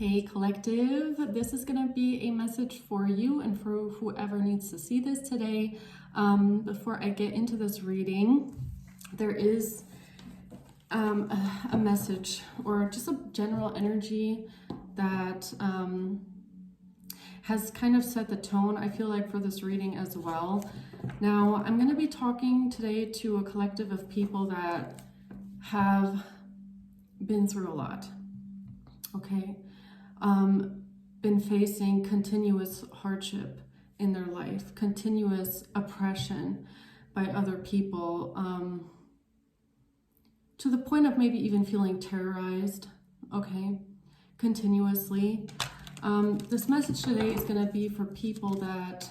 Hey collective, this is going to be a message for you and for whoever needs to see this today. Before I get into this reading, there is a message or just a general energy that has kind of set the tone, I feel like, for this reading as well. Now, I'm going to be talking today to a collective of people that have been through a lot, okay? Been facing continuous hardship in their life, continuous oppression by other people, to the point of maybe even feeling terrorized, okay, continuously. This message today is going to be for people that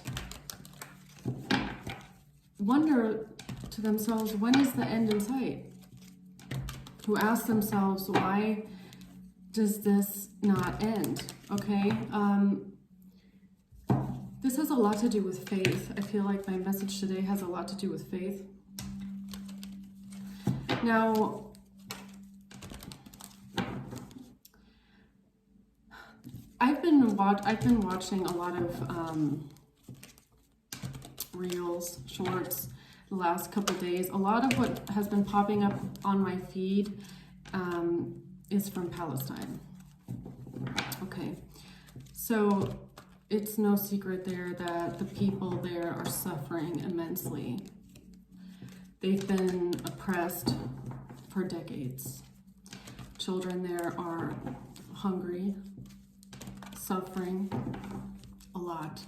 wonder to themselves, when is the end in sight? Who ask themselves, why does this not end? Okay, this has a lot to do with faith. I feel like my message today has a lot to do with faith. Now, I've been watching a lot of reels, shorts the last couple days. A lot of what has been popping up on my feed is from Palestine. Okay, so it's no secret there that the people there are suffering immensely. They've been oppressed for decades. Children there are hungry, suffering a lot.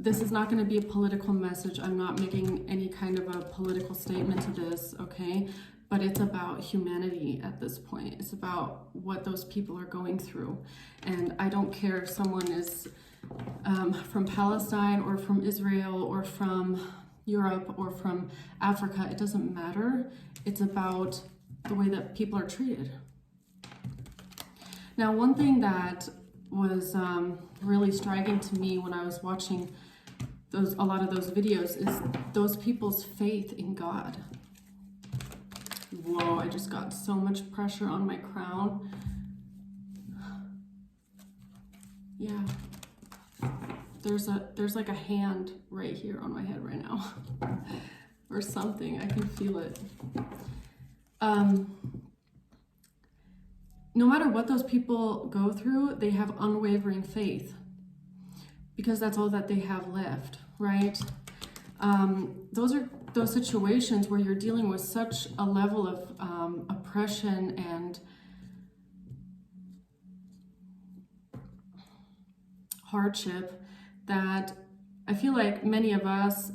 This is not going to be a political message. I'm not making any kind of a political statement to this, okay? But it's about humanity at this point. It's about what those people are going through. And I don't care if someone is from Palestine or from Israel or from Europe or from Africa. It doesn't matter. It's about the way that people are treated. Now, one thing that was really striking to me when I was watching a lot of those videos is those people's faith in God. Whoa, I just got so much pressure on my crown. Yeah. There's like a hand right here on my head right now. Or something. I can feel it. No matter what those people go through, they have unwavering faith. Because that's all that they have left, right? Those are those situations where you're dealing with such a level of oppression and hardship that I feel like many of us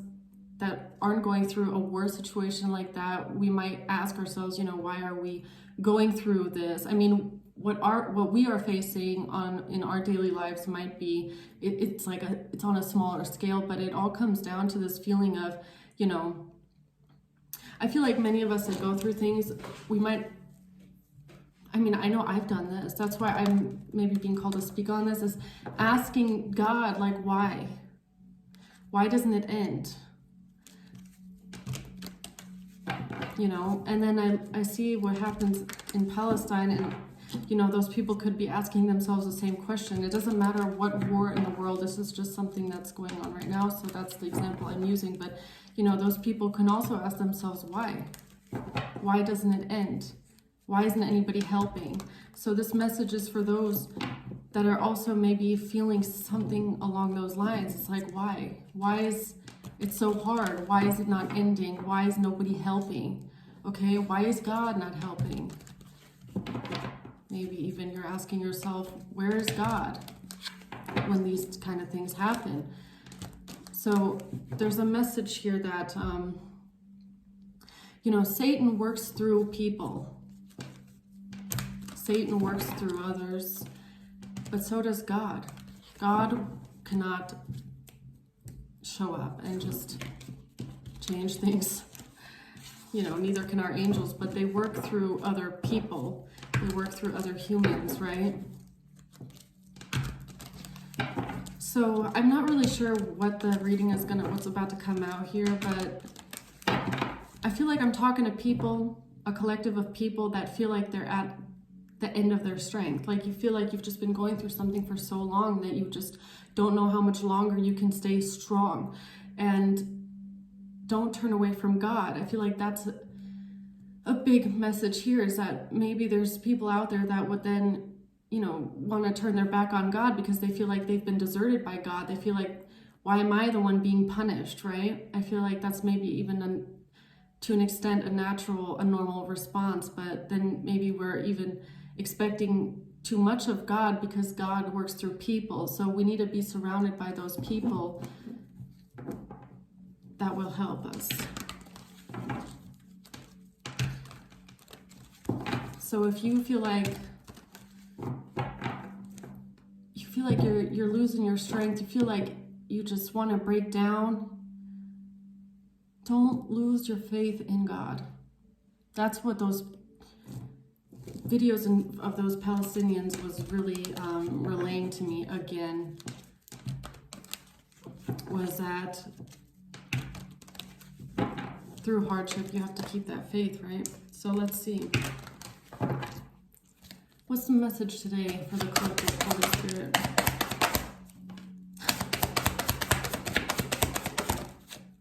that aren't going through a worse situation like that, we might ask ourselves, why are we going through this? I mean, what we are facing in our daily lives might be, it's on a smaller scale, but it all comes down to this feeling of, I feel like many of us that go through things, I know I've done this. That's why I'm maybe being called to speak on this, is asking God, like, why? Why doesn't it end? And then I see what happens in Palestine, and those people could be asking themselves the same question. It doesn't matter what war in the world, this is just something that's going on right now, so that's the example I'm using. But those people can also ask themselves, why? Why doesn't it end? Why isn't anybody helping? So this message is for those that are also maybe feeling something along those lines. It's like, why? Why is it so hard? Why is it not ending? Why is nobody helping? Okay, why is God not helping? Maybe even you're asking yourself, where is God when these kind of things happen? So there's a message here that, Satan works through people. Satan works through others, but so does God. God cannot show up and just change things. Neither can our angels, but they work through other people. They work through other humans, right? So I'm not really sure what the reading is what's about to come out here, but I feel like I'm talking to people, a collective of people that feel like they're at the end of their strength. Like you feel like you've just been going through something for so long that you just don't know how much longer you can stay strong. And don't turn away from God. I feel like that's a big message here, is that maybe there's people out there that would then, you know, want to turn their back on God because they feel like they've been deserted by God. They feel like, why am I the one being punished, right? I feel like that's maybe even to an extent a normal response, but then maybe we're even expecting too much of God because God works through people. So we need to be surrounded by those people that will help us. So if you feel like you're losing your strength, you feel like you just want to break down, don't lose your faith in God. That's what those videos of those Palestinians was really relaying to me again, was that through hardship you have to keep that faith, right? So let's see. What's the message today for the collective Holy Spirit?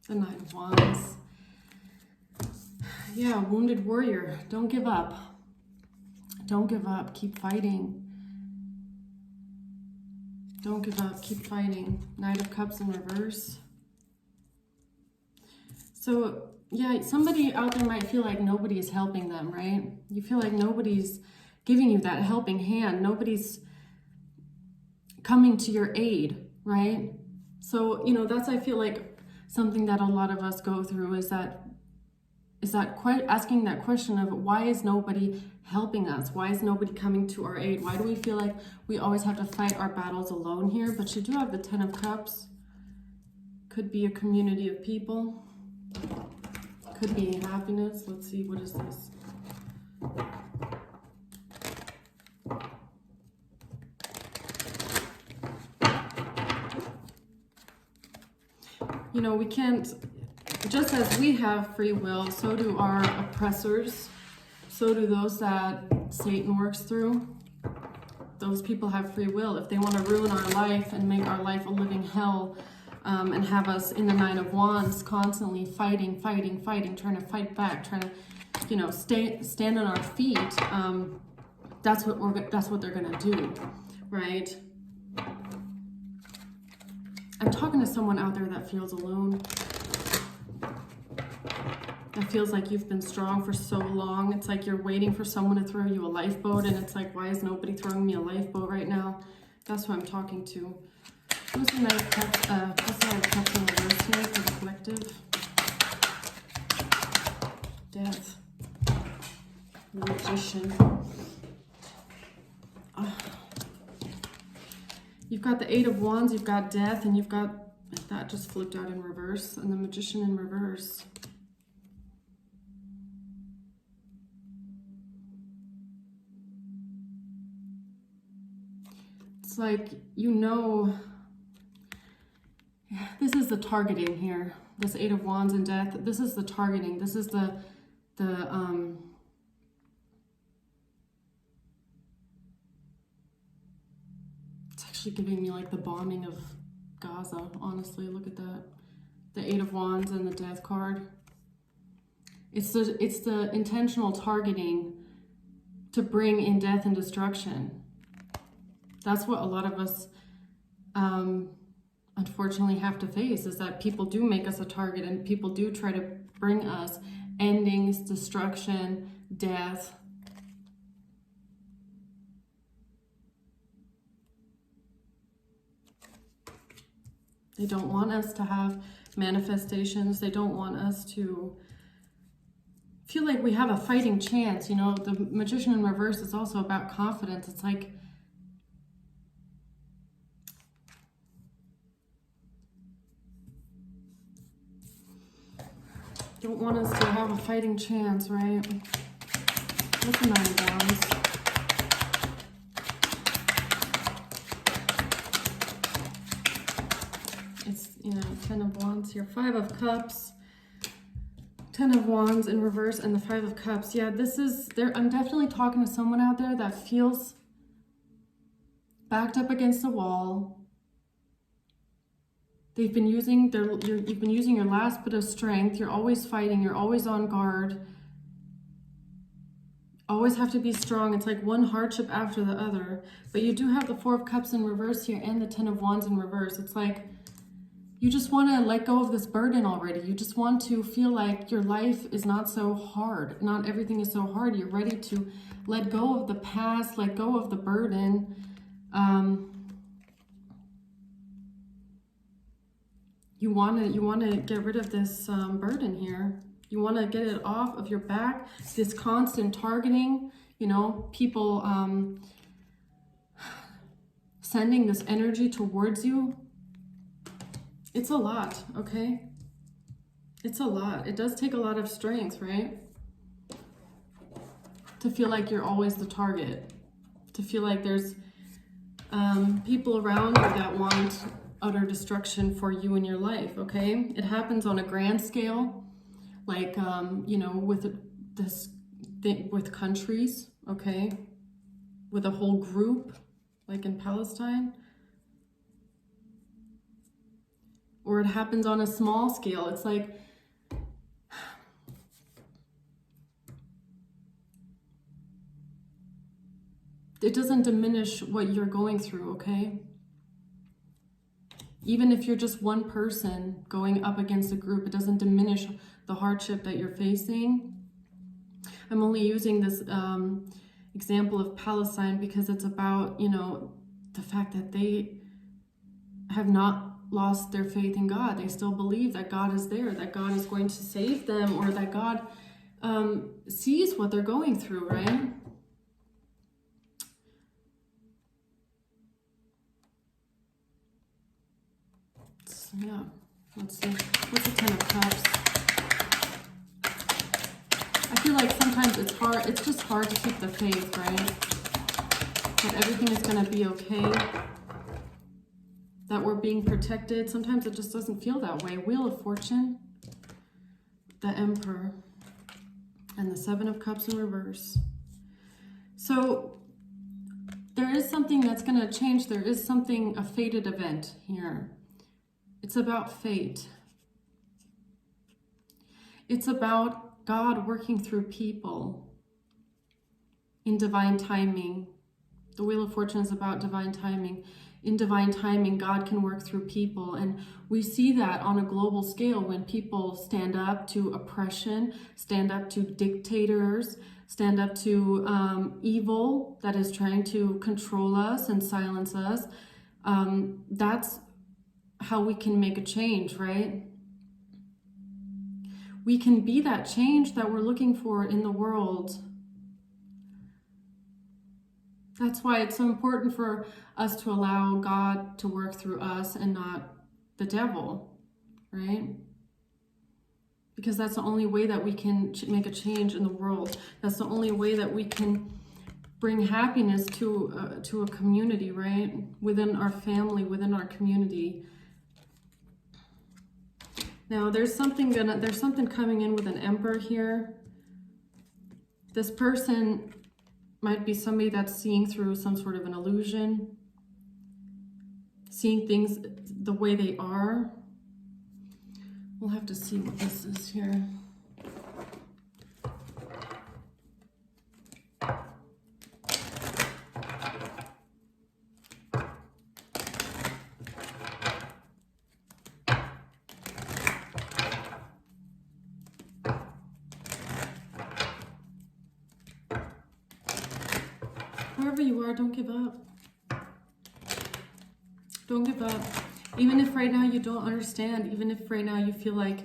The Nine of Wands. Yeah, wounded warrior. Don't give up. Don't give up. Keep fighting. Don't give up. Keep fighting. Knight of Cups in reverse. So, yeah, somebody out there might feel like nobody's helping them, right? You feel like nobody's giving you that helping hand. Nobody's coming to your aid, right? So, you know, that's, I feel like, something that a lot of us go through is that asking that question of why is nobody helping us? Why is nobody coming to our aid? Why do we feel like we always have to fight our battles alone here? But you do have the Ten of Cups. Could be a community of people. Could be happiness. Let's see, what is this? You know, we can't, just as we have free will, so do our oppressors, so do those that Satan works through. Those people have free will. If they want to ruin our life and make our life a living hell, and have us in the Nine of Wands constantly fighting, trying to fight back, trying to, you know, stand on our feet, that's what they're gonna do, right? I'm talking to someone out there that feels alone. That feels like you've been strong for so long. It's like you're waiting for someone to throw you a lifeboat, and it's like, why is nobody throwing me a lifeboat right now? That's who I'm talking to. Who's the Knight of Cups in reverse here for the collective? Death. Magician. You've got the Eight of Wands, you've got Death, and you've got, that just flipped out in reverse, and the Magician in reverse. It's like, you know, this is the targeting here. This Eight of Wands and Death, this is the targeting. This is it's actually giving me like the bombing of Gaza, honestly. Look at that. The Eight of Wands and the Death card. It's the intentional targeting to bring in death and destruction. That's what a lot of us unfortunately have to face, is that people do make us a target, and people do try to bring us endings, destruction, death. They don't want us to have manifestations. They don't want us to feel like we have a fighting chance. You know, the Magician in reverse is also about confidence. It's like, don't want us to have a fighting chance, right? What's the Nine of Wands? It's, you know, Ten of Wands here. Five of Cups. Ten of Wands in reverse and the Five of Cups. Yeah, this is there. I'm definitely talking to someone out there that feels backed up against the wall. They've been using you've been using your last bit of strength. You're always fighting. You're always on guard. Always have to be strong. It's like one hardship after the other. But you do have the Four of Cups in reverse here and the Ten of Wands in reverse. It's like you just want to let go of this burden already. You just want to feel like your life is not so hard. Not everything is so hard. You're ready to let go of the past, let go of the burden. You want to get rid of this burden here. You want to get it off of your back. This constant targeting, you know, people sending this energy towards you. It's a lot, okay? It's a lot. It does take a lot of strength, right? To feel like you're always the target. To feel like there's people around you that want utter destruction for you in your life, okay? It happens on a grand scale, like, you know, with this thing, with countries, okay? With a whole group, like in Palestine. Or it happens on a small scale. It's like, it doesn't diminish what you're going through, okay? Even if you're just one person going up against a group, it doesn't diminish the hardship that you're facing. I'm only using this example of Palestine because it's about, you know, the fact that they have not lost their faith in God. They still believe that God is there, that God is going to save them, or that God sees what they're going through, right? Yeah, let's see. What's the Ten of Cups? I feel like sometimes it's hard. It's just hard to keep the faith, right? That everything is going to be okay. That we're being protected. Sometimes it just doesn't feel that way. Wheel of Fortune, the Emperor, and the Seven of Cups in reverse. So there is something that's going to change. There is something, a fated event here. It's about fate. It's about God working through people in divine timing. The Wheel of Fortune is about divine timing. In divine timing, God can work through people. And we see that on a global scale when people stand up to oppression, stand up to dictators, stand up to evil that is trying to control us and silence us. That's how we can make a change, right? We can be that change that we're looking for in the world. That's why it's so important for us to allow God to work through us and not the devil, right? Because that's the only way that we can make a change in the world. That's the only way that we can bring happiness to a community, right? Within our family, within our community. Now there's something coming in with an Emperor here. This person might be somebody that's seeing through some sort of an illusion, seeing things the way they are. We'll have to see what this is here. Wherever you are, don't give up. Don't give up. Even if right now you don't understand, even if right now you feel like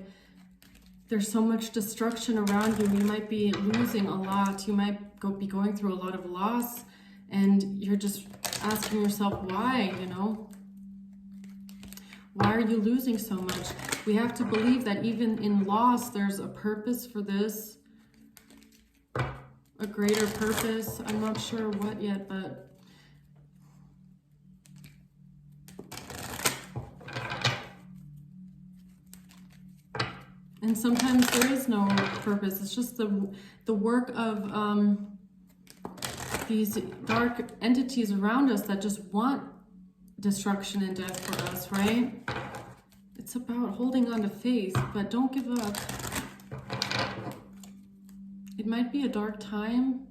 there's so much destruction around you, you might be losing a lot. You might be going through a lot of loss, and you're just asking yourself why, you know? Why are you losing so much? We have to believe that even in loss, there's a purpose for this. A greater purpose. I'm not sure what yet, but And sometimes there is no purpose. It's just the work of these dark entities around us that just want destruction and death for us, right? It's about holding on to faith, but don't give up. It might be a dark time,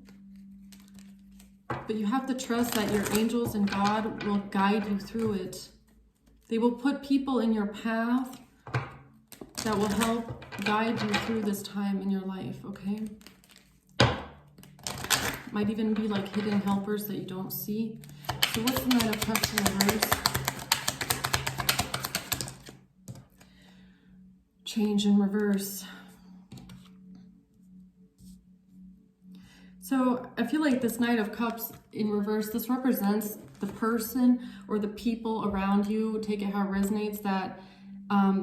but you have to trust that your angels and God will guide you through it. They will put people in your path that will help guide you through this time in your life, okay? Might even be like hidden helpers that you don't see. So what's the Knight of Cups in reverse? Change in reverse. So I feel like this Knight of Cups in reverse, this represents the person or the people around you, take it how it resonates, that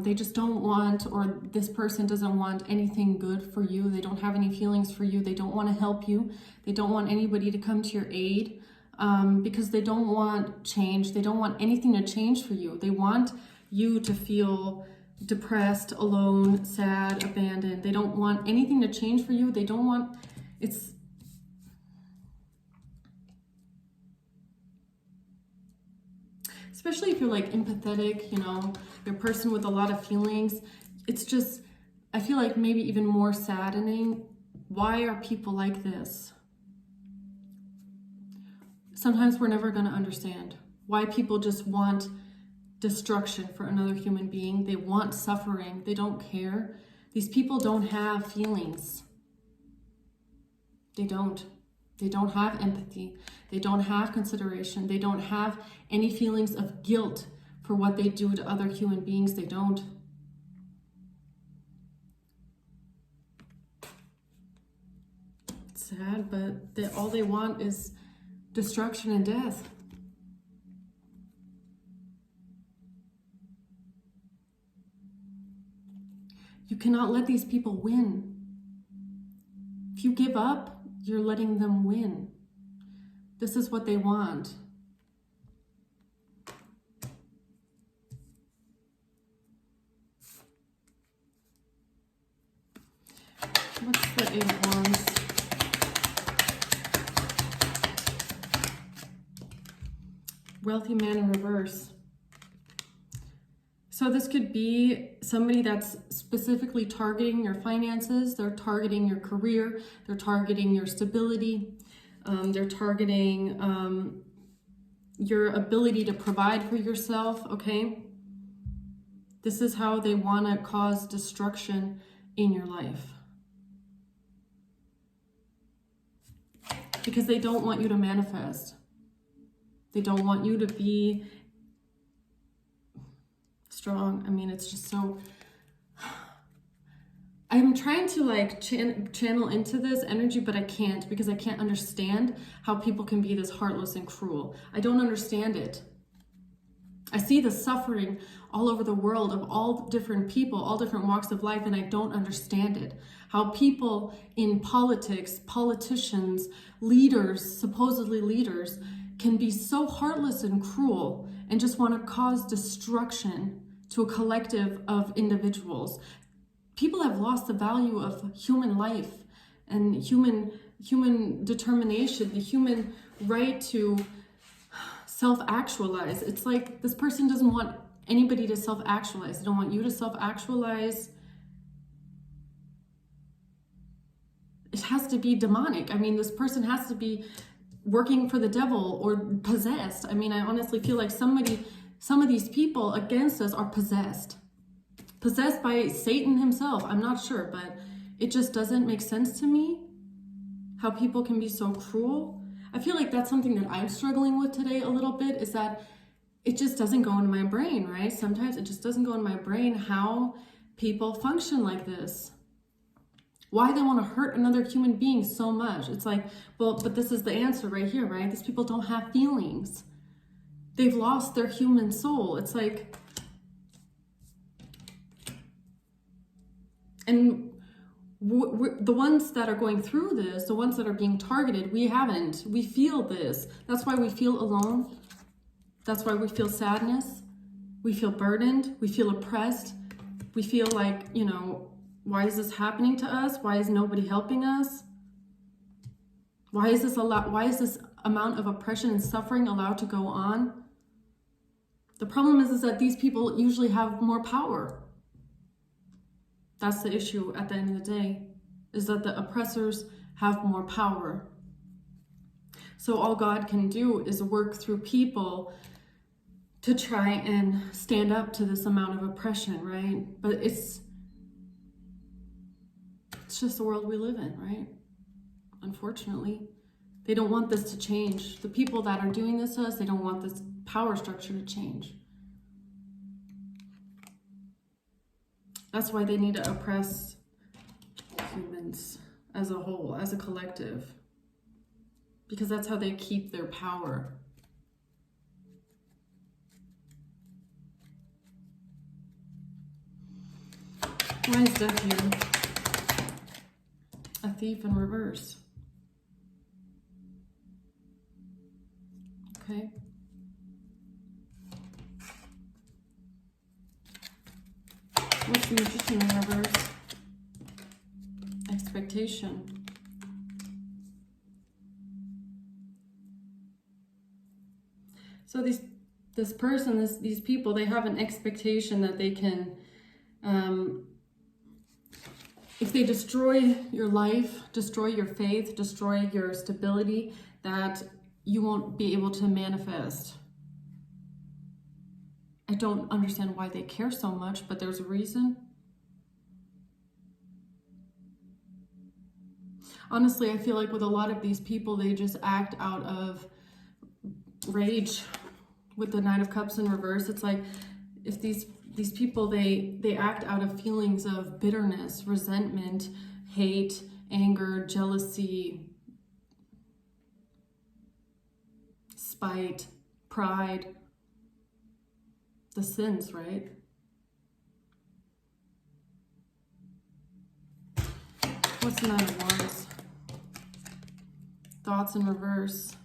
they just don't want, or this person doesn't want anything good for you. They don't have any feelings for you. They don't want to help you. They don't want anybody to come to your aid because they don't want change. They don't want anything to change for you. They want you to feel depressed, alone, sad, abandoned. They don't want anything to change for you. They don't want, especially if you're like empathetic, you know, you're a person with a lot of feelings. It's just, I feel like maybe even more saddening. Why are people like this? Sometimes we're never going to understand why people just want destruction for another human being. They want suffering. They don't care. These people don't have feelings. They don't. They don't have empathy. They don't have consideration. They don't have any feelings of guilt for what they do to other human beings. They don't. It's sad, but all they want is destruction and death. You cannot let these people win. If you give up, you're letting them win. This is what they want. What's the Eight of Wands? Wealthy man in reverse. So this could be somebody that's specifically targeting your finances. They're targeting your career. They're targeting your stability. They're targeting your ability to provide for yourself, okay? This is how they want to cause destruction in your life. Because they don't want you to manifest. They don't want you to be strong. I mean, it's just so... I'm trying to like channel into this energy, but I can't, because I can't understand how people can be this heartless and cruel. I don't understand it. I see the suffering all over the world of all different people, all different walks of life, and I don't understand it. How people in politics, politicians, leaders, supposedly leaders, can be so heartless and cruel and just want to cause destruction to a collective of individuals. People have lost the value of human life and human determination, the human right to self-actualize. It's like this person doesn't want anybody to self-actualize. They don't want you to self-actualize. It has to be demonic. I mean, this person has to be working for the devil or possessed. I mean, I honestly feel like some of these people against us are possessed by Satan himself. I'm not sure, but it just doesn't make sense to me how people can be so cruel. I feel like that's something that I'm struggling with today a little bit, is that it just doesn't go into my brain, right? Sometimes it just doesn't go in my brain how people function like this. Why they want to hurt another human being so much. It's like, well, but this is the answer right here, right? These people don't have feelings. They've lost their human soul. It's like, and the ones that are going through this, the ones that are being targeted, we haven't. We feel this. That's why we feel alone. That's why we feel sadness. We feel burdened. We feel oppressed. We feel like, you know, Why is this happening to us? Why is nobody helping us? Why is this amount of oppression and suffering allowed to go on? The problem is that these people usually have more power. That's the issue at the end of the day, is that the oppressors have more power. So all God can do is work through people to try and stand up to this amount of oppression, right? But it's just the world we live in, right? Unfortunately, they don't want this to change. The people that are doing this to us, they don't want this power structure to change. That's why they need to oppress humans as a whole, as a collective, because that's how they keep their power. Why is death here? A thief in reverse. Okay. What's the magician in reverse? Expectation. So these people, they have an expectation that they can, if they destroy your life, destroy your faith, destroy your stability, that you won't be able to manifest. I don't understand why they care so much, but there's a reason. Honestly, I feel like with a lot of these people, they just act out of rage. With the Nine of Cups in reverse, it's like if these people, they act out of feelings of bitterness, resentment, hate, anger, jealousy, spite, pride, the sins, right? What's the Nine of Wands? Thoughts in reverse.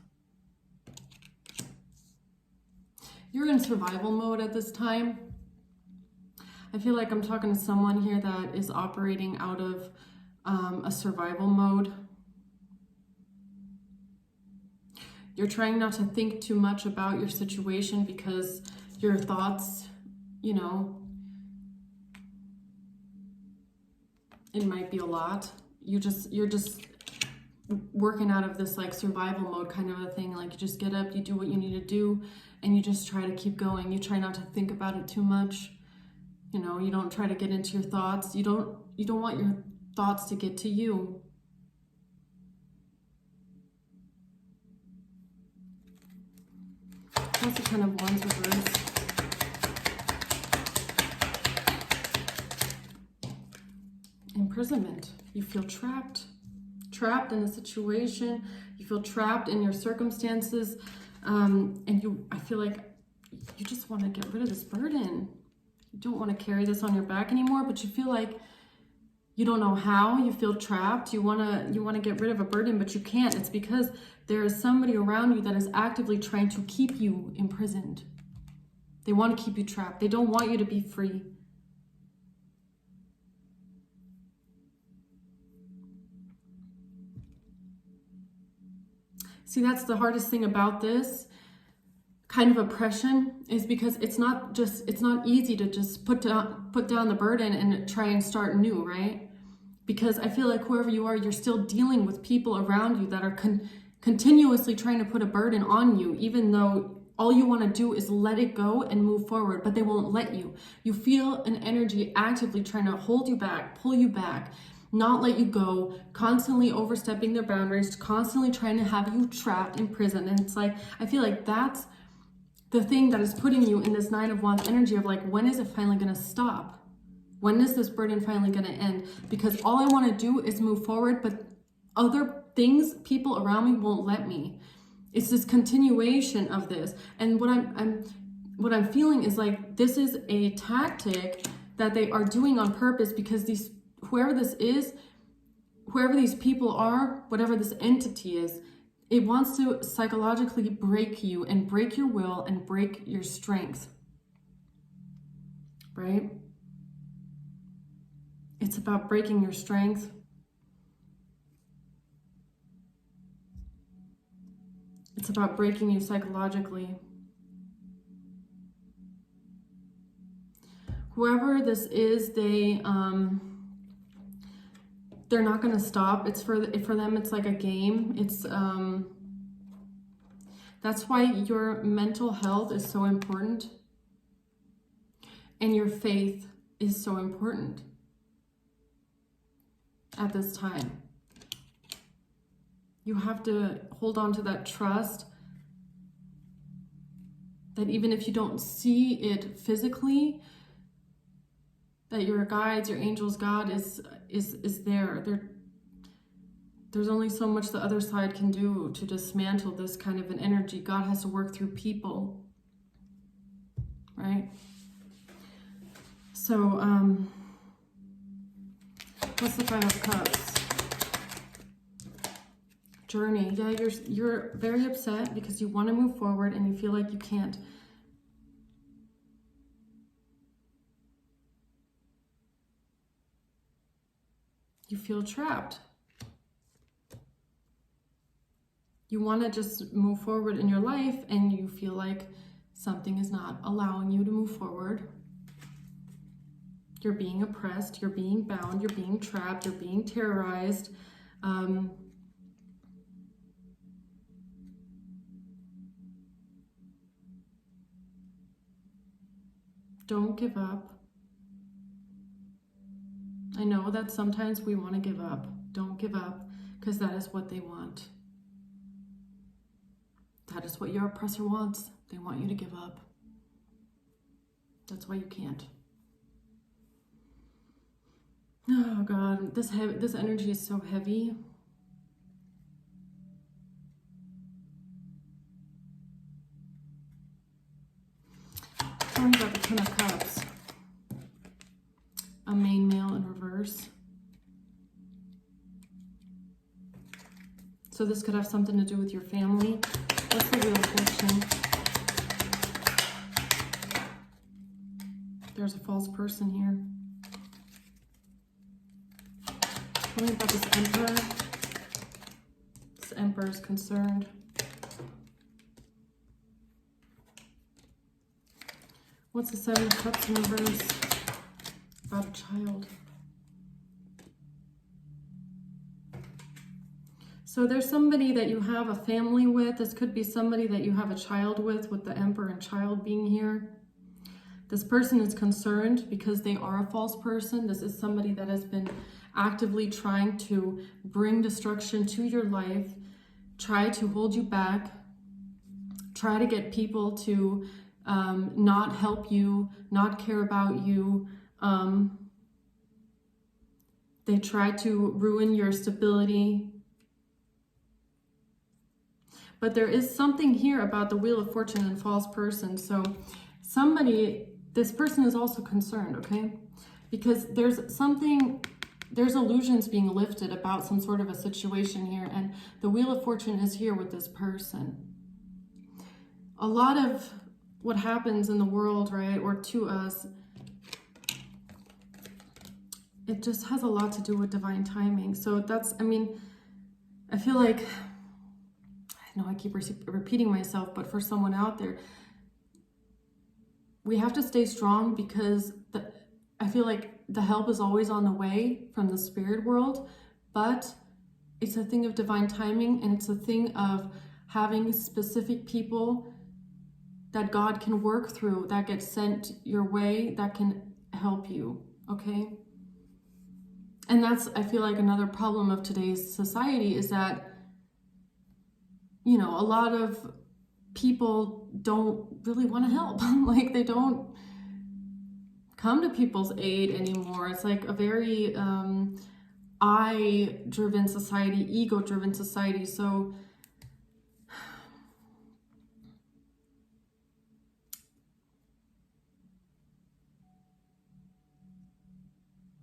You're in survival mode at this time. I feel like I'm talking to someone here that is operating out of a survival mode. You're trying not to think too much about your situation because your thoughts, you know, it might be a lot. You're just working out of this like survival mode kind of a thing. Like you just get up, you do what you need to do, and you just try to keep going. You try not to think about it too much. You know, you don't try to get into your thoughts. You don't want your thoughts to get to you. That's the kind of Wands reverse. Imprisonment. You feel trapped in a situation. You feel trapped in your circumstances, and I feel like you just want to get rid of this burden. You don't want to carry this on your back anymore, but you feel like you don't know how. You feel trapped. You want to get rid of a burden, but you can't. It's because there is somebody around you that is actively trying to keep you imprisoned. They want to keep you trapped. They don't want you to be free. See, that's the hardest thing about this kind of oppression, is because it's not easy to just put down the burden and try and start new, right? Because I feel like whoever you are, you're still dealing with people around you that are continuously trying to put a burden on you, even though all you want to do is let it go and move forward, but they won't let you. You feel an energy actively trying to hold you back, pull you back, not let you go, constantly overstepping their boundaries, constantly trying to have you trapped in prison. And it's like, I feel like that's the thing that is putting you in this Nine of Wands energy of like, when is it finally going to stop? When is this burden finally going to end? Because all I want to do is move forward, but other things, people around me won't let me. It's this continuation of this. And what I'm feeling is like, this is a tactic that they are doing on purpose, because whoever these people are, whatever this entity is, it wants to psychologically break you and break your will and break your strength, right? It's about breaking your strength. It's about breaking you psychologically. Whoever this is, they're not going to stop. It's for them. It's like a game. It's that's why your mental health is so important, and your faith is so important at this time. You have to hold on to that trust that even if you don't see it physically, that your guides, your angels, God is there. There's only so much the other side can do to dismantle this kind of an energy. God has to work through people, right? So, what's the Five of Cups? Journey. Yeah, you're very upset because you want to move forward and you feel like you can't. You feel trapped. You want to just move forward in your life and you feel like something is not allowing you to move forward. You're being oppressed, you're being bound, you're being trapped, you're being terrorized. Don't give up. I know that sometimes we want to give up. Don't give up, because that is what they want. That is what your oppressor wants. They want you to give up. That's why you can't. Oh God, this energy is so heavy. Tell me about the Ten of Cups. A main male in reverse. So this could have something to do with your family. What's the Wheel of Fortune? There's a false person here. Tell me about this Emperor. This Emperor is concerned. What's the Seven of Cups in reverse? About a child. So there's somebody that you have a family with. This could be somebody that you have a child with the Emperor and child being here. This person is concerned because they are a false person. This is somebody that has been actively trying to bring destruction to your life, try to hold you back, try to get people to not help you, not care about you. They try to ruin your stability. But there is something here about the Wheel of Fortune and false person. So this person is also concerned, okay? Because there's illusions being lifted about some sort of a situation here, and the Wheel of Fortune is here with this person. A lot of what happens in the world, right, or to us, it just has a lot to do with divine timing. So I feel like, I know I keep repeating myself, but for someone out there, we have to stay strong because I feel like the help is always on the way from the spirit world, but it's a thing of divine timing, and it's a thing of having specific people that God can work through, that get sent your way, that can help you, okay? And that's, I feel like, another problem of today's society is that, a lot of people don't really want to help. Like, they don't come to people's aid anymore. It's like a very I-driven society, ego-driven society. So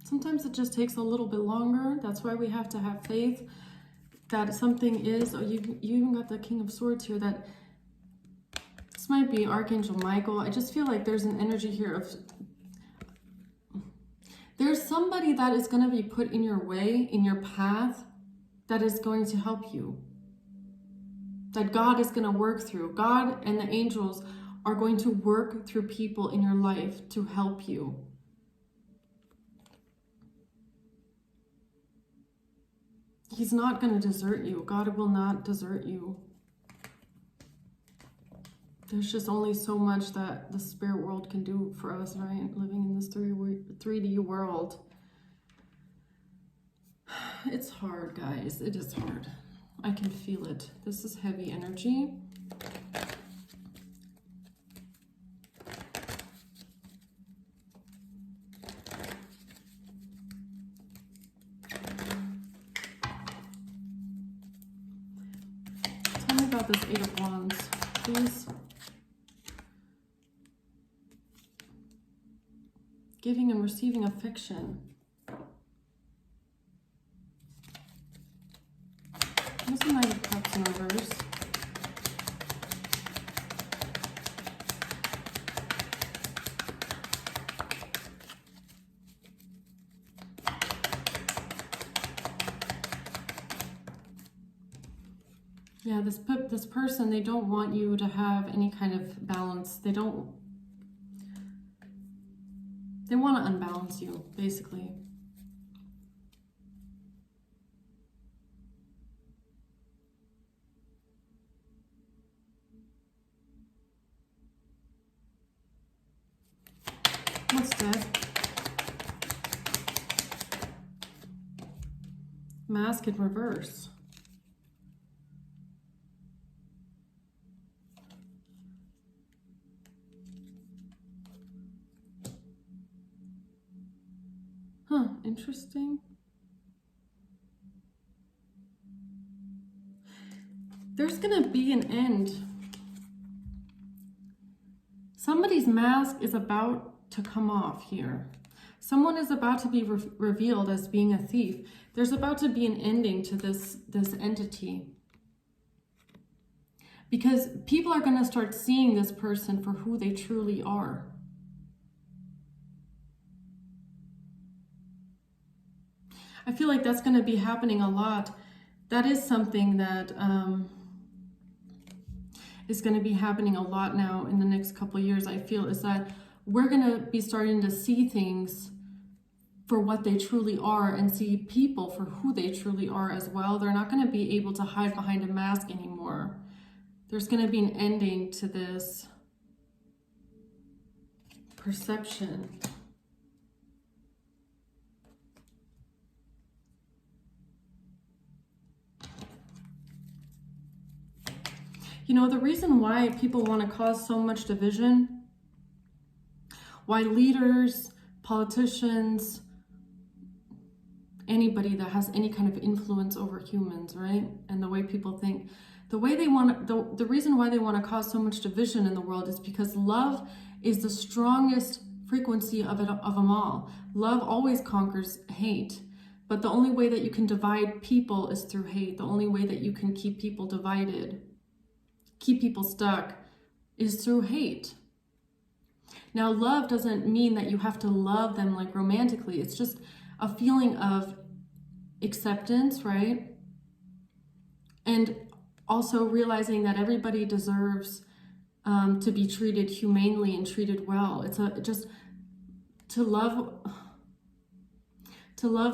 sometimes it just takes a little bit longer. That's why we have to have faith that something is. You even got the King of Swords here. That this might be Archangel Michael. I just feel like there's an energy here of There's somebody that is going to be put in your way, in your path, that is going to help you. That God is going to work through. God and the angels are going to work through people in your life to help you. He's not going to desert you. God will not desert you. There's just only so much that the spirit world can do for us, right? Living in this 3D world. It's hard, guys. It is hard. I can feel it. This is heavy energy. Tell me about this Eight of Wands, please. Giving and receiving affection. What's the Knight of Cups in reverse? Yeah, this person, they don't want you to have any kind of balance. They want to unbalance you, basically. What's Death? Mask in reverse. Huh, interesting. There's gonna be an end. Somebody's mask is about to come off here. Someone is about to be revealed as being a thief. There's about to be an ending to this entity. Because people are going to start seeing this person for who they truly are. I feel like that's going to be happening a lot. That is something that is going to be happening a lot now in the next couple of years, I feel, is that we're going to be starting to see things for what they truly are and see people for who they truly are as well. They're not going to be able to hide behind a mask anymore. There's going to be an ending to this perception. You know, the reason why people want to cause so much division, why leaders, politicians, anybody that has any kind of influence over humans, right? And the way people think, the reason why they want to cause so much division in the world is because love is the strongest frequency of them all. Love always conquers hate. But the only way that you can divide people is through hate. The only way that you can keep people divided, keep people stuck, is through hate. Now, love doesn't mean that you have to love them like romantically. It's just a feeling of acceptance, right? And also realizing that everybody deserves to be treated humanely and treated well. It's just to love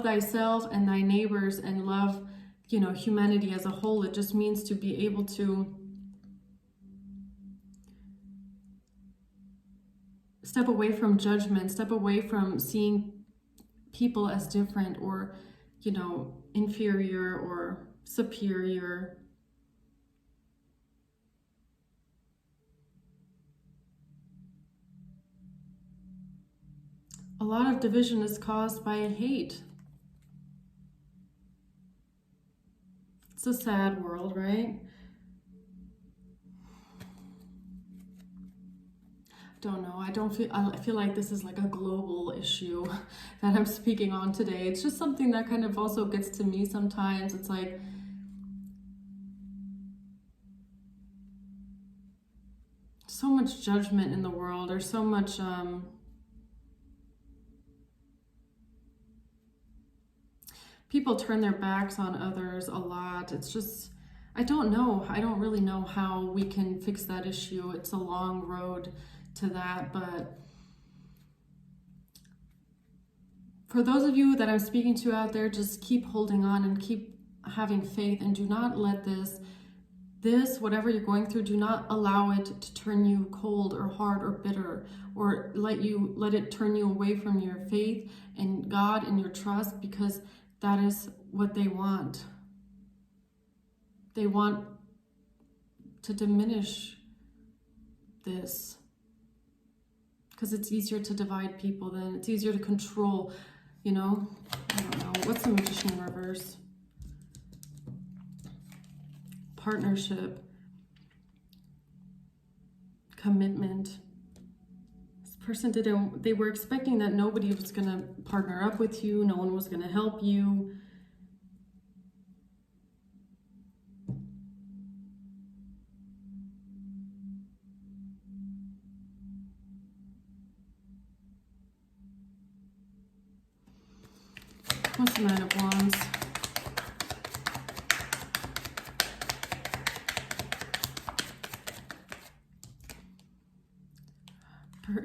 thyself and thy neighbors and love, humanity as a whole. It just means to be able to step away from judgment, step away from seeing people as different or, inferior or superior. A lot of division is caused by hate. It's a sad world, right? Don't know. I feel like this is like a global issue that I'm speaking on today. It's just something that kind of also gets to me sometimes. It's like, so much judgment in the world. There's so much people turn their backs on others a lot. It's just, I don't know. I don't really know how we can fix that issue. It's a long road to that, but for those of you that I'm speaking to out there, just keep holding on and keep having faith, and do not let this, whatever you're going through, do not allow it to turn you cold or hard or bitter, or let it turn you away from your faith and God and your trust, because that is what they want. They want to diminish this, because it's easier to divide people than it's easier to control, I don't know. What's the Magician in reverse? Partnership, commitment. This person they were expecting that nobody was going to partner up with you, no one was going to help you. What's the Nine of Wands?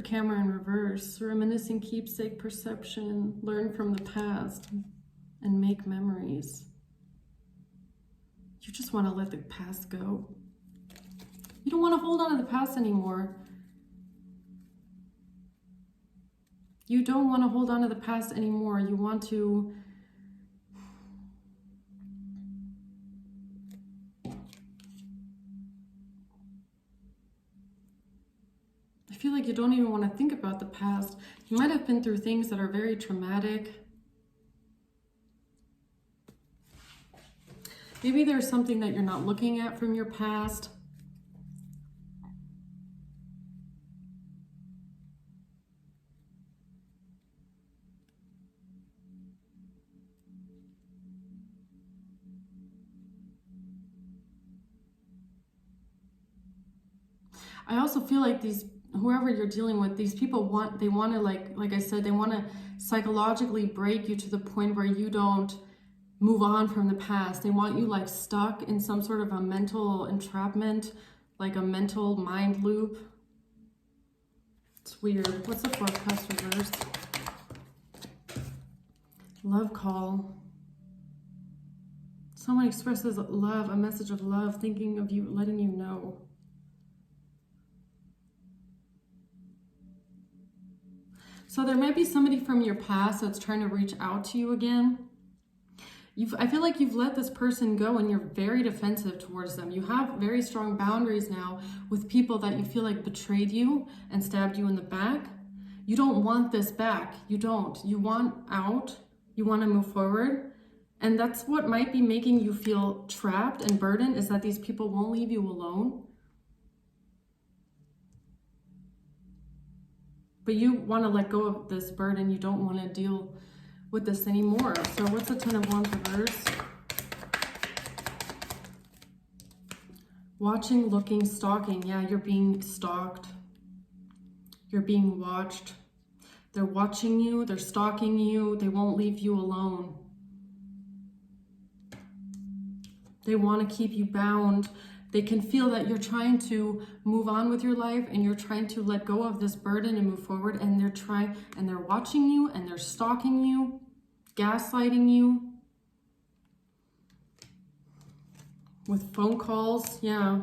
Camera in reverse. Reminiscing, keepsake, perception. Learn from the past and make memories. You just want to let the past go. You don't want to hold on to the past anymore. You don't want to hold on to the past anymore. You want to I feel like you don't even want to think about the past. You might have been through things that are very traumatic. Maybe there's something that you're not looking at from your past. I also feel like whoever you're dealing with, these people they want to, like I said, they want to psychologically break you to the point where you don't move on from the past. They want you like stuck in some sort of a mental entrapment, like a mental mind loop. It's weird. What's the Four of Cups reverse? Love call. Someone expresses love, a message of love, thinking of you, letting you know. So there might be somebody from your past that's trying to reach out to you again. I feel like you've let this person go and you're very defensive towards them. You have very strong boundaries now with people that you feel like betrayed you and stabbed you in the back. You don't want this back. You don't. You want out. You want to move forward. And that's what might be making you feel trapped and burdened, is that these people won't leave you alone. But you want to let go of this burden. You don't want to deal with this anymore. So what's the Ten of Wands reverse? Watching, looking, stalking. Yeah, you're being stalked. You're being watched. They're watching you. They're stalking you. They won't leave you alone. They want to keep you bound. They can feel that you're trying to move on with your life and you're trying to let go of this burden and move forward, and they're watching you and they're stalking you, gaslighting you with phone calls. Yeah.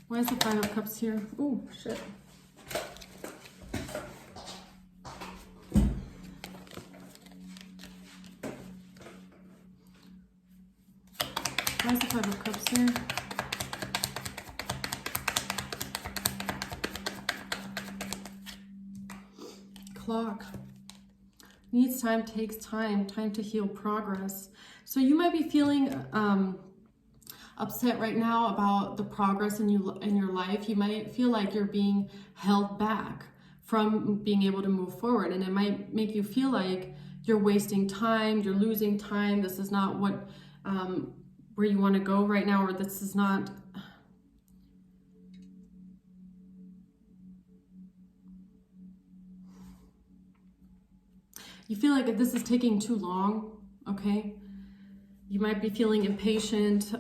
Why is the Five of Cups here? Oh, shit. Why is the Five of Cups here? Clock. Needs time, takes time to heal, progress. So you might be feeling upset right now about the progress in your life. You might feel like you're being held back from being able to move forward, and it might make you feel like you're wasting time, you're losing time. This is not what where you want to go right now, or this is not. you feel like this is taking too long, okay? You might be feeling impatient.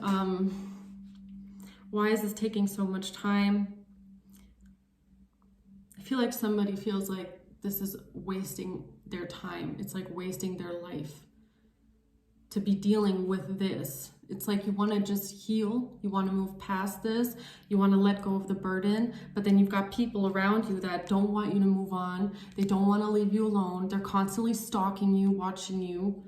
Why is this taking so much time? I feel like somebody feels like this is wasting their time. It's like wasting their life to be dealing with this. It's like you want to just heal. You want to move past this. You want to let go of the burden. But then you've got people around you that don't want you to move on. They don't want to leave you alone. They're constantly stalking you, watching you.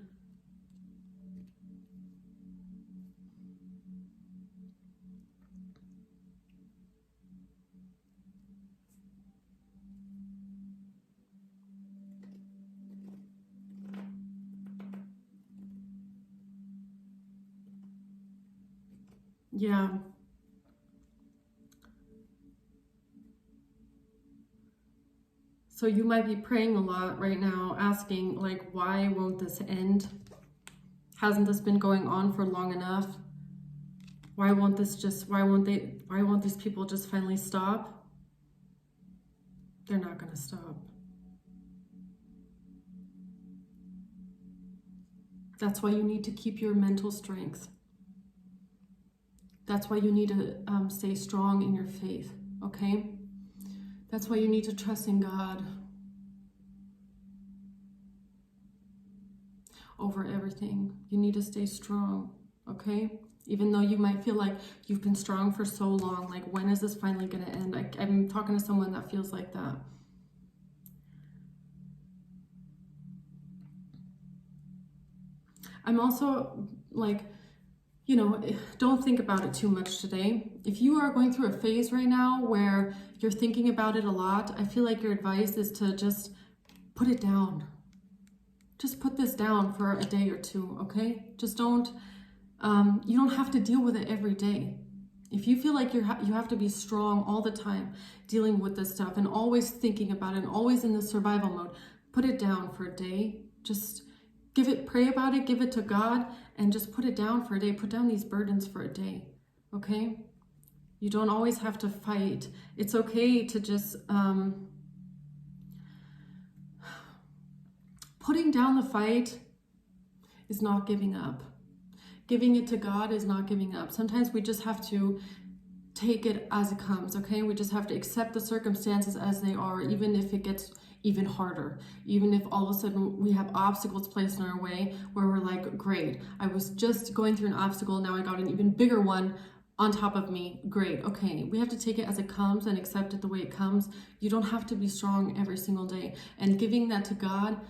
Yeah. So you might be praying a lot right now, asking like, why won't this end? Hasn't this been going on for long enough? Why won't these people just finally stop? They're not going to stop. That's why you need to keep your mental strength. That's why you need to stay strong in your faith, okay? That's why you need to trust in God over everything. You need to stay strong, okay? Even though you might feel like you've been strong for so long, like when is this finally going to end? I'm talking to someone that feels like that. I'm also like, you know, don't think about it too much today. If you are going through a phase right now where you're thinking about it a lot, I feel like your advice is to just put it down. Just put this down for a day or two, okay? Just don't, you don't have to deal with it every day. If you feel like you have to be strong all the time dealing with this stuff and always thinking about it and always in the survival mode, put it down for a day. Just pray about it, give it to God, and just put it down for a day. Put down these burdens for a day, okay? You don't always have to fight. It's okay to just, putting down the fight is not giving up. Giving it to God is not giving up. Sometimes we just have to take it as it comes, okay? We just have to accept the circumstances as they are, even if it gets even harder. Even if all of a sudden we have obstacles placed in our way where we're like, great, I was just going through an obstacle, now I got an even bigger one on top of me. Great, okay. We have to take it as it comes and accept it the way it comes. You don't have to be strong every single day. And giving that to God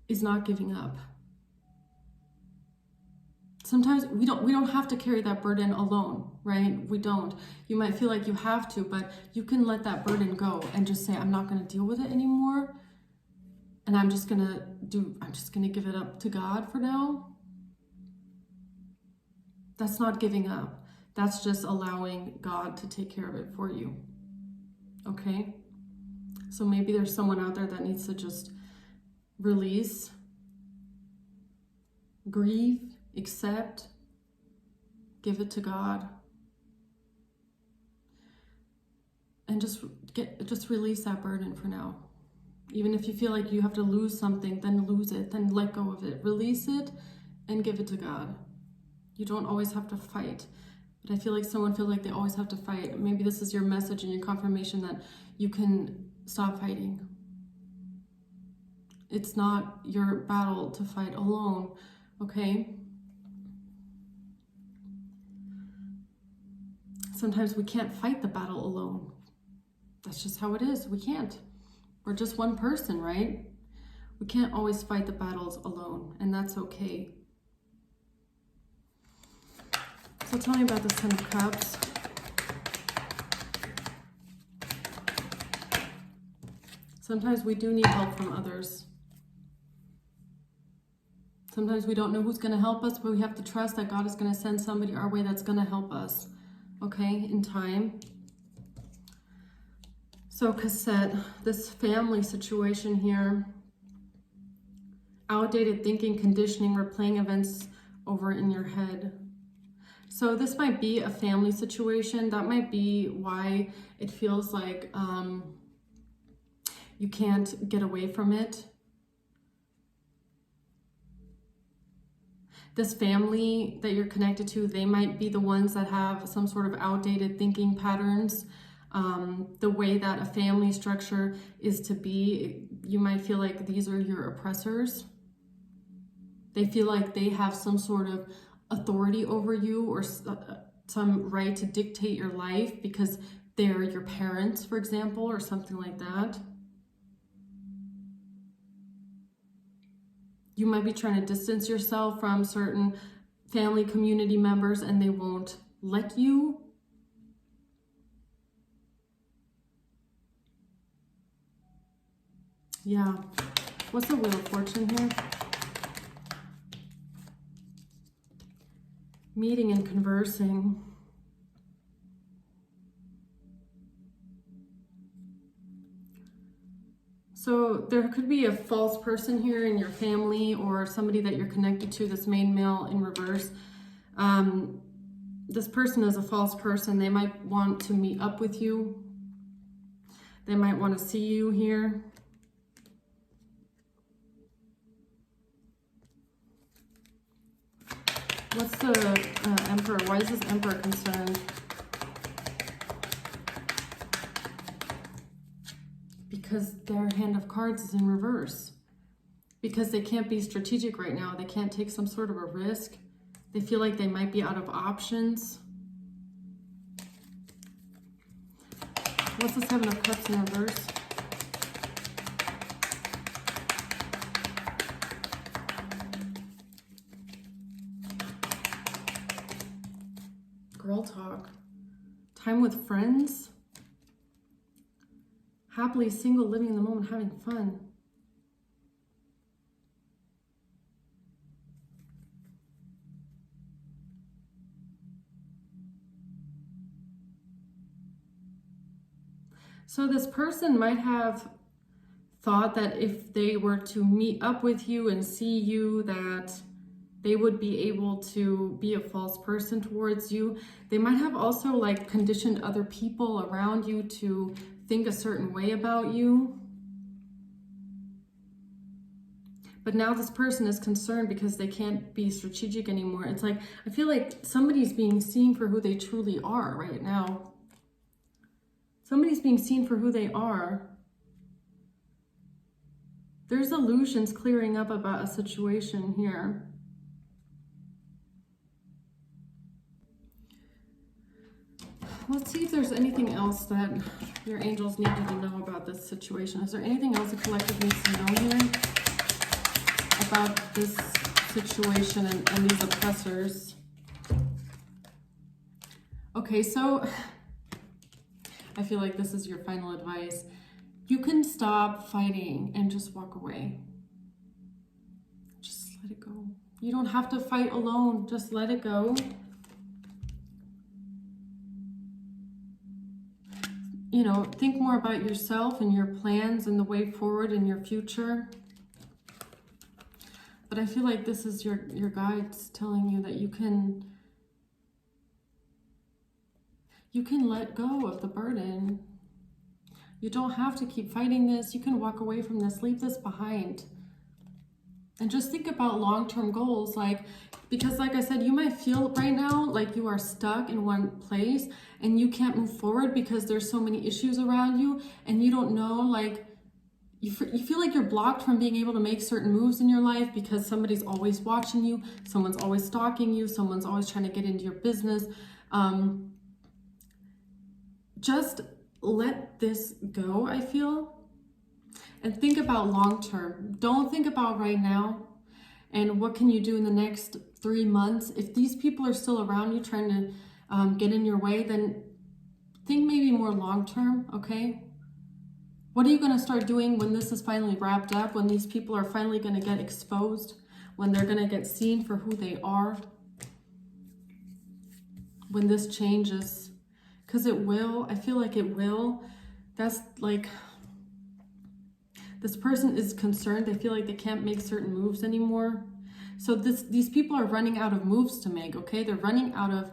is not giving up. Sometimes we don't have to carry that burden alone, right? We don't. You might feel like you have to, but you can let that burden go and just say, I'm not going to deal with it anymore. And I'm just going to give it up to God for now. That's not giving up. That's just allowing God to take care of it for you. Okay? So maybe there's someone out there that needs to just release, grieve, accept, give it to God, and just release that burden for now. Even if you feel like you have to lose something, then lose it, then let go of it. Release it and give it to God. You don't always have to fight. But I feel like someone feels like they always have to fight. Maybe this is your message and your confirmation that you can stop fighting. It's not your battle to fight alone, okay? Sometimes we can't fight the battle alone. That's just how it is. We can't. We're just one person, right? We can't always fight the battles alone, and that's okay. So tell me about the Ten of Cups. Sometimes we do need help from others. Sometimes we don't know who's going to help us, but we have to trust that God is going to send somebody our way that's going to help us, okay, in time. So Cassette, this family situation here, outdated thinking, conditioning, replaying events over in your head. So this might be a family situation. That might be why it feels like you can't get away from it. This family that you're connected to, they might be the ones that have some sort of outdated thinking patterns. The way that a family structure is to be, you might feel like these are your oppressors. They feel like they have some sort of authority over you or some right to dictate your life because they're your parents, for example, or something like that. You might be trying to distance yourself from certain family community members and they won't let you. Yeah. What's the Wheel of Fortune here? Meeting and conversing. So there could be a false person here in your family or somebody that you're connected to, this main male in reverse. This person is a false person. They might want to meet up with you. They might want to see you here. What's the Emperor? Why is this Emperor concerned? Because their hand of cards is in reverse. Because they can't be strategic right now. They can't take some sort of a risk. They feel like they might be out of options. What's the Seven of Cups in reverse? Girl talk. Time with friends. Happily single, living in the moment, having fun. So this person might have thought that if they were to meet up with you and see you, that they would be able to be a false person towards you. They might have also like conditioned other people around you to think a certain way about you. But now this person is concerned because they can't be strategic anymore. It's like, I feel like somebody's being seen for who they truly are right now. Somebody's being seen for who they are. There's illusions clearing up about a situation here. Let's see if there's anything else that your angels needed to know about this situation. Is there anything else the collective needs to know here about this situation and these oppressors? Okay, so I feel like this is your final advice. You can stop fighting and just walk away. Just let it go. You don't have to fight alone. Just let it go. You know, think more about yourself and your plans and the way forward in your future. But I feel like this is your guides telling you that you can let go of the burden. You don't have to keep fighting this. You can walk away from this, leave this behind. And just think about long-term goals, because like I said, you might feel right now like you are stuck in one place and you can't move forward because there's so many issues around you and you don't know, you feel like you're blocked from being able to make certain moves in your life because somebody's always watching you, someone's always stalking you, someone's always trying to get into your business. Just let this go, I feel. And think about long term. Don't think about right now and what can you do in the next 3 months. If these people are still around you trying to get in your way, then think maybe more long term, okay? What are you going to start doing when this is finally wrapped up, when these people are finally going to get exposed, when they're going to get seen for who they are, when this changes? Because it will. I feel like it will. That's like... This person is concerned. They feel like they can't make certain moves anymore. So these people are running out of moves to make, okay? They're running out of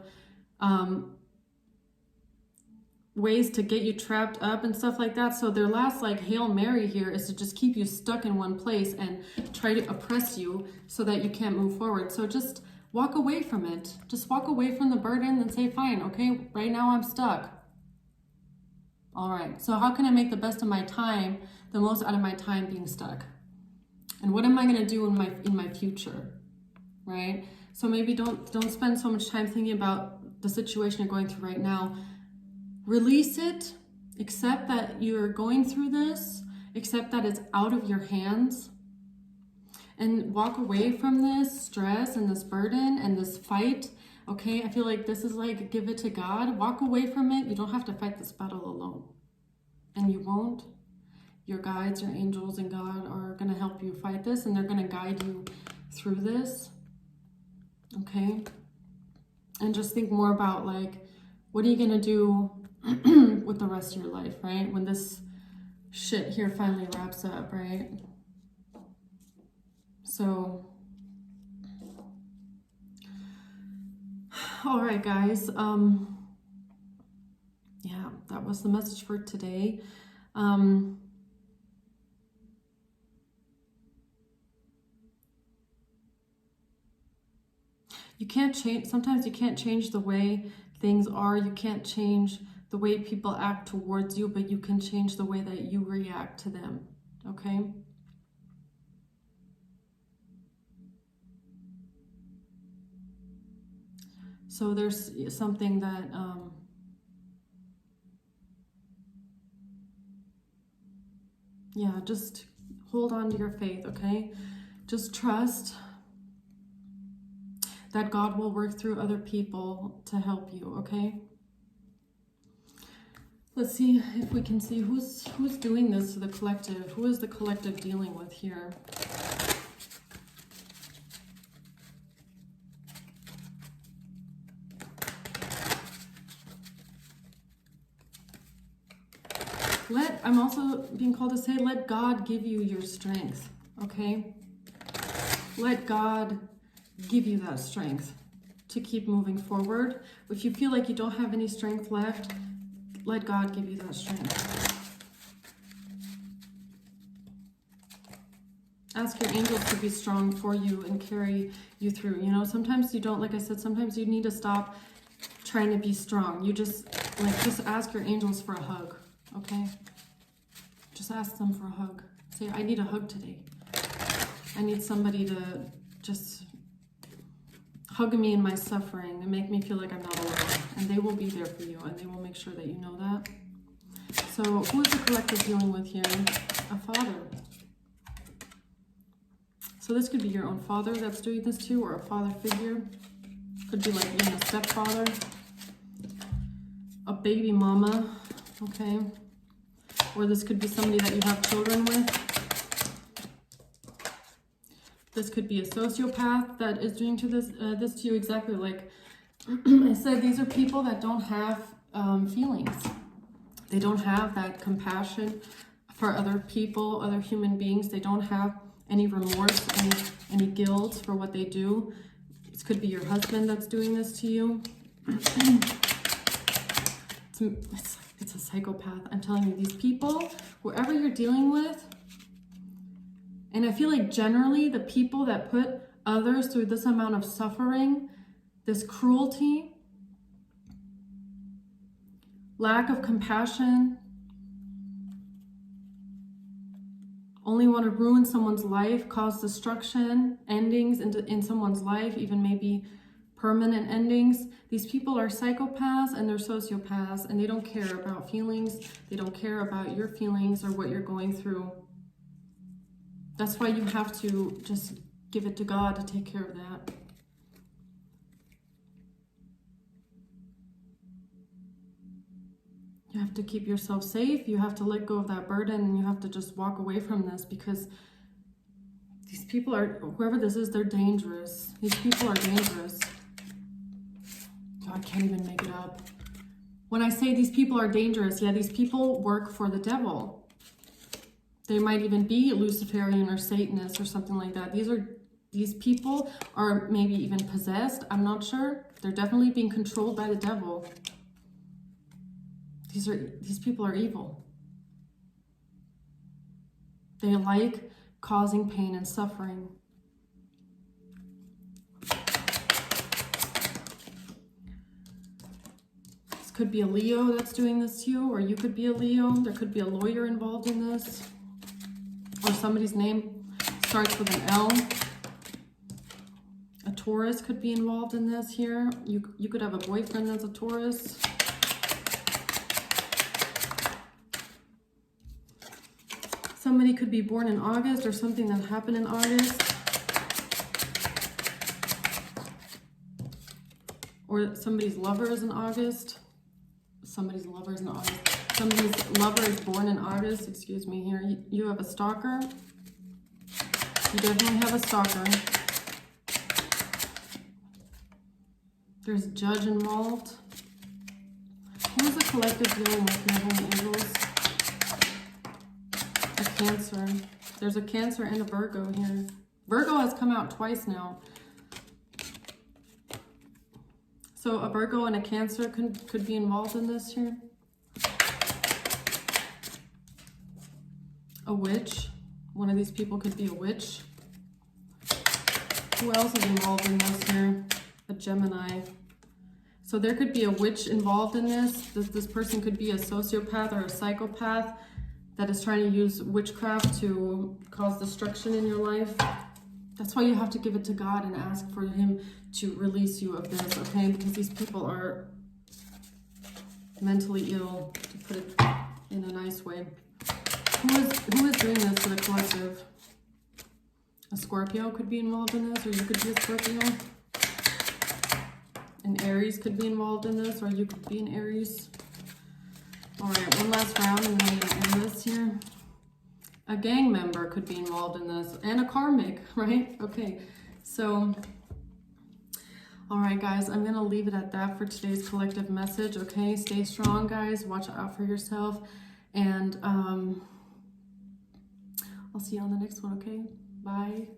ways to get you trapped up and stuff like that. So their last Hail Mary here is to just keep you stuck in one place and try to oppress you so that you can't move forward. So just Walk away from it. Just walk away from the burden and say, fine, okay, right now I'm stuck. All right, so how can I make the best of my time, the most out of my time being stuck? And what am I going to do in my future, right? So maybe don't spend so much time thinking about the situation you're going through right now. Release it. Accept that you're going through this. Accept that it's out of your hands. And walk away from this stress and this burden and this fight. Okay, I feel like this is like, give it to God. Walk away from it. You don't have to fight this battle alone. And you won't. Your guides, your angels, and God are going to help you fight this, and they're going to guide you through this. Okay? And just think more about, like, what are you going to do with the rest of your life, right? When this shit here finally wraps up, right? So, all right, guys. Yeah, that was the message for today. You can't change, sometimes you can't change the way things are. You can't change the way people act towards you, but you can change the way that you react to them, okay? So there's something that, yeah, just hold on to your faith, okay? Just trust that God will work through other people to help you, okay? Let's see if we can see who's doing this to the collective. Who is the collective dealing with here? I'm also being called to say, let God give you your strength, okay? Let God give you that strength to keep moving forward. If you feel like you don't have any strength left, let God give you that strength. Ask your angels to be strong for you and carry you through. You know, sometimes you don't, like I said, sometimes you need to stop trying to be strong. You just ask your angels for a hug, okay? Just ask them for a hug. Say, I need a hug today. I need somebody to just hug me in my suffering and make me feel like I'm not alone. And they will be there for you, and they will make sure that you know that. So who is the collective dealing with here? A father. So this could be your own father that's doing this too, or a father figure. Could be like even a stepfather. A baby mama, okay? Or this could be somebody that you have children with. This could be a sociopath that is doing this to you, exactly like I said. These are people that don't have feelings. They don't have that compassion for other people, other human beings. They don't have any remorse, any guilt for what they do. This could be your husband that's doing this to you. It's a psychopath. I'm telling you, these people, whoever you're dealing with, and I feel like generally the people that put others through this amount of suffering, this cruelty, lack of compassion, only want to ruin someone's life, cause destruction, endings in someone's life, even maybe permanent endings. These people are psychopaths and they're sociopaths, and they don't care about feelings. They don't care about your feelings or what you're going through. That's why you have to just give it to God to take care of that. You have to keep yourself safe. You have to let go of that burden, and you have to just walk away from this, because these people are, whoever this is, they're dangerous. These people are dangerous. I can't even make it up. When I say these people are dangerous, yeah, these people work for the devil. They might even be Luciferian or Satanist or something like that. These people are maybe even possessed. I'm not sure. They're definitely being controlled by the devil. These people are evil. They like causing pain and suffering. could be a Leo that's doing this to you, or you could be a Leo. There could be a lawyer involved in this, or somebody's name starts with an L. A Taurus could be involved in this here. You could have a boyfriend that's a Taurus. Somebody could be born in August, or something that happened in August. Or somebody's lover is in August. Somebody's lover is in August. Somebody's lover is born in August. Excuse me here. You have a stalker. You definitely have a stalker. There's a judge involved. Who is the collective dealing with here, Holy Angels? A Cancer. There's a Cancer and a Virgo here. Virgo has come out twice now. So a Virgo and a Cancer could be involved in this here. A witch. One of these people could be a witch. Who else is involved in this here? A Gemini. So there could be a witch involved in this. This person could be a sociopath or a psychopath that is trying to use witchcraft to cause destruction in your life. That's why you have to give it to God and ask for Him to release you of this, okay? Because these people are mentally ill, to put it in a nice way. Who is doing this to the collective? A Scorpio could be involved in this, or you could be a Scorpio. An Aries could be involved in this, or you could be an Aries. All right, one last round and then we're gonna end this here. A gang member could be involved in this, and a karmic, right? Okay, so, all right, guys, I'm gonna leave it at that for today's collective message, okay? Stay strong, guys. Watch out for yourself, and I'll see you on the next one, okay? Bye.